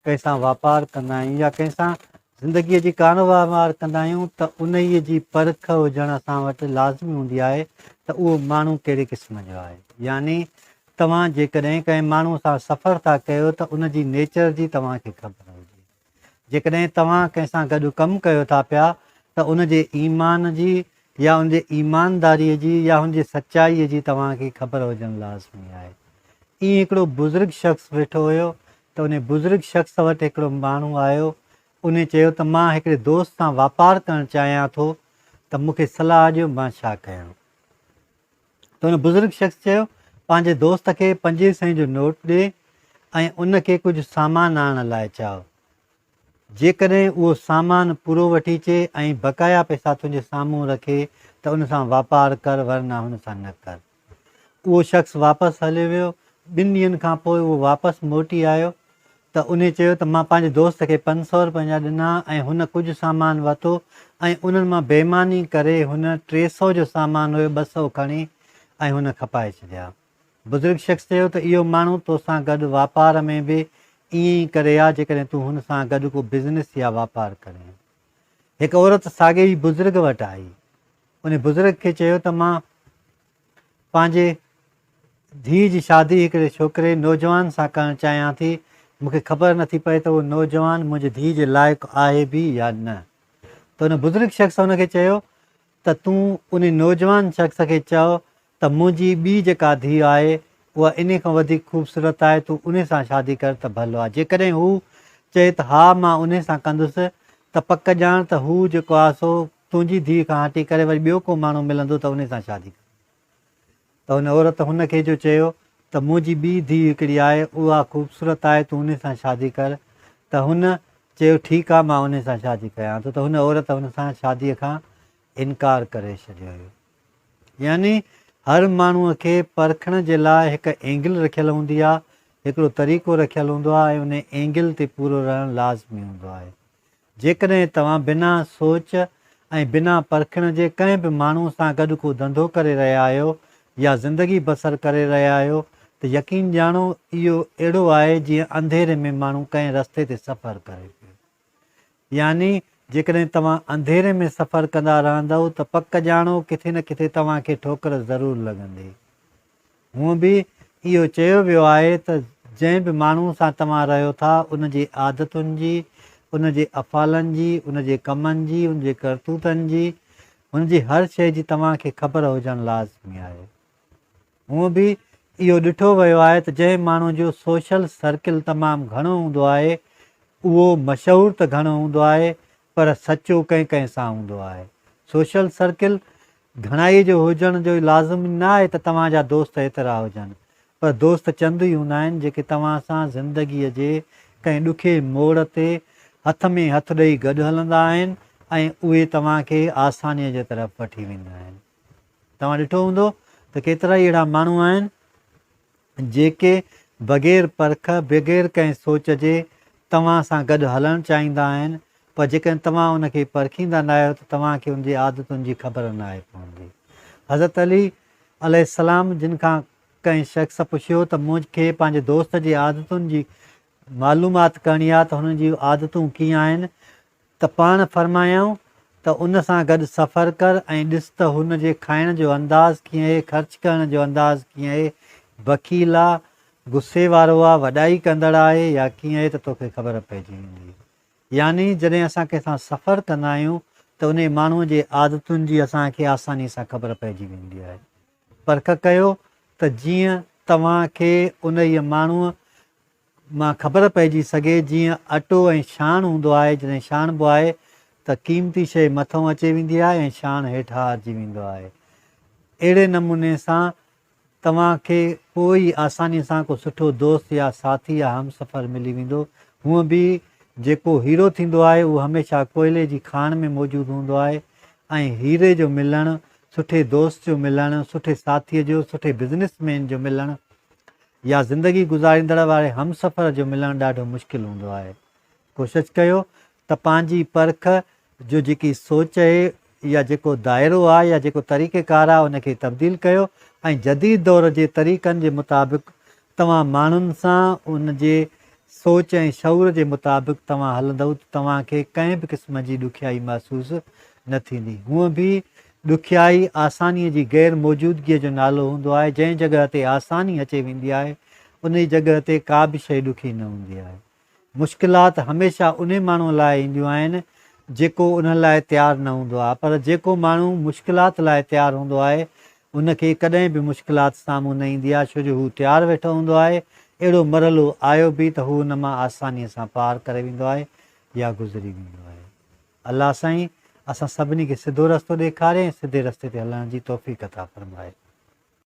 कंहिंसां वापारु कंदा आहियूं या कंहिंसां ज़िंदगीअ जी कारोबार कंदा आहियूं त उन जी परख हुजणु असां वटि लाज़मी हूंदी आहे त उहो माण्हू कहिड़े क़िस्म जो आहे। यानी तव्हां जेकॾहिं कंहिं माण्हूअ सां सफ़र था कयो त उन जी नेचर जी तव्हांखे ख़बर हुजे। जेकॾहिं तव्हां कंहिंसां गॾु कमु कयो था पिया त उन जे ईमान जी या उन जे ईमानदारीअ जी या हुन जी सचाईअ जी तव्हांखे ख़बर हुजणु लाज़मी आहे। ईअं हिकिड़ो बुज़ुर्ग शख़्स वेठो हुयो त उन बुज़ुर्ग शख़्स वटि हिकिड़ो माण्हू आयो। उन चयो त मां हिकिड़े दोस्त सां वापारु करणु चाहियां थो त मूंखे सलाह ॾियो मां छा कयां। त उन बुज़ुर्ग शख़्स चयो पंहिंजे दोस्त खे 500 जो नोट ॾिए ऐं उनखे कुझु सामान आणण लाइ चओ। जेकॾहिं उहो सामान पूरो वठी अचे ऐं बक़ाया पैसा तुंहिंजे साम्हूं रखे त उन सां वापारु कर, वरना हुन सां न कर। उहो शख़्स वापसि हलियो वियो। 2 ॾींहंनि खां पोइ उहो वापसि मोटी आयो त उन चयो त मां पंहिंजे दोस्त खे 500 रुपया ॾिना ऐं हुन कुझु सामान वरितो ऐं उन्हनि मां बेईमानी करे हुन 300 जो सामान हुयो 200 खणी ऐं हुन खपाए छॾिया। बुज़ुर्ग शख़्स चयो त इहो माण्हू तोसां गॾु वापार में बि ईअं ई करे आहे जेकॾहिं तूं हुन सां गॾु को बिज़नेस या वापारु करे। हिकु औरत साॻे ई बुज़ुर्ग वटि आई। उन बुज़ुर्ग खे चयो त मां पंहिंजे धीउ जी शादी हिकिड़े छोकिरे नौजवान सां करणु चाहियां थी। मूंखे ख़बर नथी पए त उहो नौजवान मुंहिंजी धीउ जे लाइक़ु आहे बि या न। त उन बुज़ुर्ग शख़्स हुनखे चयो त तूं उन नौजवान शख़्स खे चओ त मुंहिंजी ॿी जेका धीउ आहे उहा इन खां वधीक ख़ूबसूरत आहे, तूं उन सां शादी कर त भलो आहे। जेकॾहिं हू चए त हा मां उन सां कंदुसि त पक ॼाण त हू जेको आहे सो तुंहिंजी धीउ खां हटी करे वरी ॿियो को माण्हू मिलंदो त उन सां शादी कर। त हुन औरत हुनखे जो चयो त मुंहिंजी ॿी धीउ हिकिड़ी आहे उहा ख़ूबसूरत आहे, तूं उन सां शादी कर। त हुन चयो ठीकु आहे मां उन सां शादी कयां थो। त हुन औरत हुन सां शादीअ खां इनकार करे छॾियो हुयो। यानी हर माण्हूअ खे परखण जे लाइ हिकु एंगल रखियलु हूंदी आहे, हिकिड़ो तरीक़ो रखियलु हूंदो आहे ऐं उन एंगल ते पूरो रहणु लाज़मी हूंदो आहे। जेकॾहिं तव्हां बिना सोच ऐं बिना परखण जे कंहिं बि माण्हूअ सां गॾु को धंधो करे रहिया आहियो या ज़िंदगी बसर करे रहिया आहियो त यकीन ॼाणो इहो अहिड़ो आहे जीअं अंधेरे में माण्हू कंहिं रस्ते ते सफ़रु करे पियो। यानी जेकॾहिं तव्हां अंधेरे में सफ़रु कंदा रहंदव त पक ॼाणो किथे न किथे तव्हांखे ठोकर ज़रूरु लॻंदी। हूअं बि इहो चयो वियो आहे त जंहिं बि माण्हू सां तव्हां रहियो था उन जी आदतुनि जी, उन जे अफ़ालनि जी, उन जे कमनि जी, उन जे करतूतनि जी, हुन जी हर शइ जी तव्हांखे ख़बर हुजणु लाज़मी आहे। हूअं बि इहो ॾिठो वियो आहे त जंहिं माण्हू जो सोशल सर्किल तमामु घणो हूंदो आहे उहो मशहूरु त घणो हूंदो आहे पर सचो कंहिं कंहिं सां हूंदो आहे। सोशल सर्किल घणाई जो हुजण जो लाज़िमी न आहे त तव्हांजा दोस्त एतिरा हुजनि, पर दोस्त चंद ई हूंदा आहिनि जेके तव्हां सां ज़िंदगीअ जे कंहिं ॾुखे मोड़ ते हथ में हथु ॾेई गॾु हलंदा आहिनि ऐं उहे तव्हांखे आसानीअ जे तरफ़ वठी वेंदा आहिनि। तव्हां ॾिठो हूंदो त केतिरा ई अहिड़ा माण्हू आहिनि जेके बग़ैर परख बग़ैर कंहिं सोच जे तव्हां सां गॾु हलणु चाहींदा आहिनि, पर जेकॾहिं तव्हां उनखे परखींदा न आहियो त तव्हांखे उनजी आदतुनि जी ख़बर न आहे पवंदी। हज़रत अली अलैहिस्सलाम जिन खां कंहिं शख़्स पुछियो त मूंखे पंहिंजे दोस्त जी आदतुनि जी मालूमात करणी आहे त हुननि जी आदतूं कीअं आहिनि त पाण फरमायूं त उन सां गॾु सफ़रु कर ऐं ॾिस त हुन जे खाइण जो अंदाज़ु कीअं आहे, ख़र्चु करण जो अंदाज़ु कीअं आहे, वकील आहे, गुस्से वारो आहे, वॾाई कंदड़ आहे या कीअं आहे त तोखे ख़बर पइजी वेंदी। यानी जॾहिं असां कंहिंसां सफ़रु कंदा आहियूं त उन माण्हूअ जे आदतुनि जी असांखे आसानीअ सां ख़बर पइजी वेंदी आहे। परख कयो त जीअं तव्हांखे उन ई माण्हूअ मां ख़बर पइजी सघे। जीअं अटो ऐं छाण हूंदो आहे, जॾहिं छाणिबो आहे त क़ीमती शइ मथां अची वेंदी आहे ऐं छाण हेठां अची वेंदो आहे। अहिड़े नमूने सां तव्हांखे पोइ ई आसानीअ सां को सुठो दोस्त या साथी या हमसफ़र मिली वेंदो। हूअं बि जेको हीरो थींदो आहे उहो हमेशह कोयले जी खाण में मौजूदु हूंदो आहे ऐं हीरे जो मिलणु, सुठे दोस्त जो मिलणु, सुठे साथीअ जो, सुठे बिज़नेसमैन जो मिलणु या ज़िंदगी गुज़ारींदड़ वारे हमसफ़र जो मिलणु ॾाढो मुश्किल हूंदो आहे। कोशिशि कयो त पंहिंजी परख जो जेकी सोच आहे या जेको दाइरो आहे या जेको तरीक़ेकार आहे उनखे तब्दील कयो ऐं जदीद दौर जे तरीक़नि जे मुताबिक़ तव्हां माण्हुनि सां उन जे सोच ऐं शऊर जे मुताबिक़ तव्हां हलंदव त तव्हांखे कंहिं बि क़िस्म जी ॾुखियाई महसूसु न थींदी। हूअं बि ॾुखियाई आसानीअ जी ग़ैर मौजूदगीअ जो नालो हूंदो आहे। जंहिं जॻह ते आसानी अचे वेंदी आहे उन जी जॻह ते का बि शइ ॾुखी न हूंदी आहे। मुश्किलात हमेशह उन माण्हूअ लाइ ईंदियूं आहिनि जेको उन लाइ तयारु न हूंदो आहे, पर जेको माण्हू मुश्किलात लाइ तयारु हूंदो आहे उनखे कॾहिं बि मुश्किलात साम्हूं न ईंदी आहे, छो जो हू तयारु वेठो हूंदो आहे। अहिड़ो मरहलो आयो बि त हू हुन मां आसानीअ सां पार करे वेंदो आहे या गुज़री वेंदो आहे। अलाह साईं असां सभिनी खे सिधो रस्तो ॾेखारे ऐं सिधे रस्ते ते हलण जी तौफ़ीक़ अता फ़रमाए।